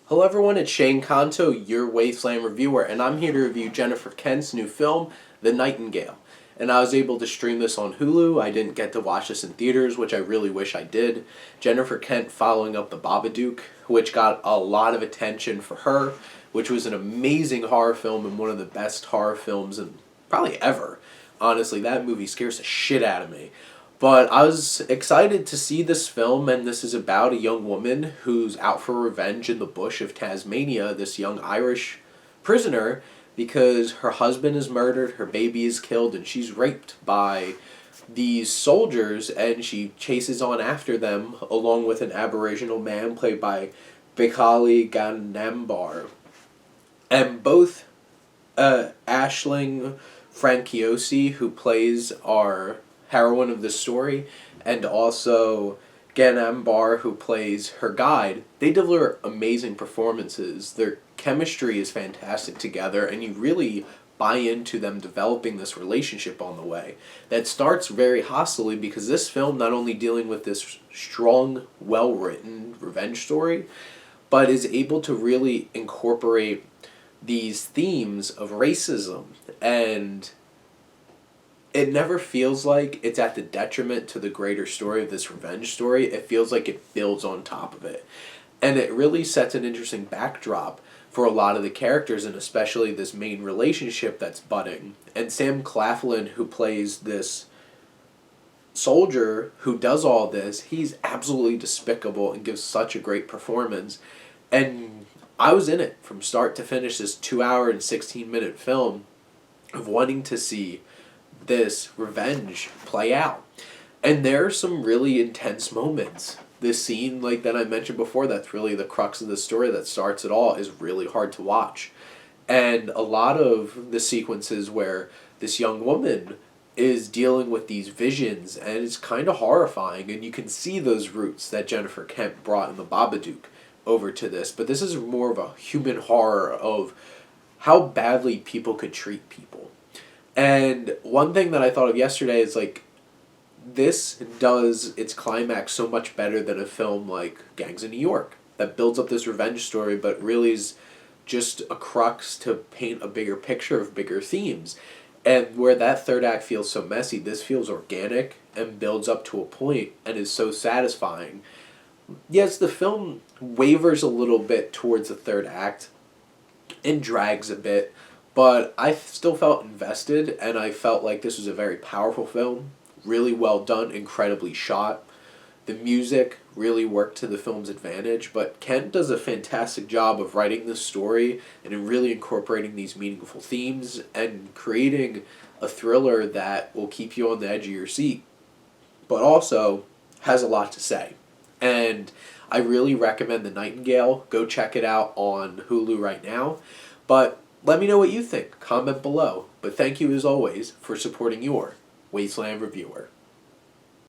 Hello everyone, it's Shane Kanto, your Wasteland reviewer, and I'm here to review Jennifer Kent's new film, The Nightingale. And I was able to stream this on Hulu. I didn't get to watch this in theaters, which I really wish I did. Jennifer Kent following up The Babadook, which got a lot of attention for her, which was an amazing horror film and one of the best horror films in probably ever. Honestly, that movie scares the shit out of me. But I was excited to see this film, and this is about a young woman who's out for revenge in the bush of Tasmania, this young Irish prisoner, because her husband is murdered, her baby is killed, and she's raped by these soldiers, and she chases on after them along with an Aboriginal man played by Bikali Ganambar. And both Aisling Franciosi, who plays our heroine of the story, and also Ganambar, who plays her guide, they deliver amazing performances. Their chemistry is fantastic together, and you really buy into them developing this relationship on the way. That starts very hostilely because this film not only dealing with this strong, well-written revenge story, but is able to really incorporate these themes of racism, and it never feels like it's at the detriment to the greater story of this revenge story. It feels like it builds on top of it. And it really sets an interesting backdrop for a lot of the characters, and especially this main relationship that's budding. And Sam Claflin, who plays this soldier who does all this, he's absolutely despicable and gives such a great performance. And I was in it from start to finish, this 2 hour and 16-minute film of wanting to see this revenge play out. And there are some really intense moments. This scene, like that I mentioned before, that's really the crux of the story that starts it all, is really hard to watch. And a lot of the sequences where this young woman is dealing with these visions, and it's kind of horrifying, and you can see those roots that Jennifer Kent brought in The Babadook over to this. But this is more of a human horror of how badly people could treat people. And one thing that I thought of yesterday is, like, this does its climax so much better than a film like Gangs of New York that builds up this revenge story but really is just a crux to paint a bigger picture of bigger themes. And where that third act feels so messy, this feels organic and builds up to a point and is so satisfying. Yes, the film wavers a little bit towards the third act and drags a bit, but I still felt invested, and I felt like this was a very powerful film, really well done, incredibly shot. The music really worked to the film's advantage, but Kent does a fantastic job of writing this story and in really incorporating these meaningful themes and creating a thriller that will keep you on the edge of your seat, but also has a lot to say. And I really recommend The Nightingale. Go check it out on Hulu right now. But let me know what you think. Comment below. But thank you as always for supporting your Wasteland reviewer.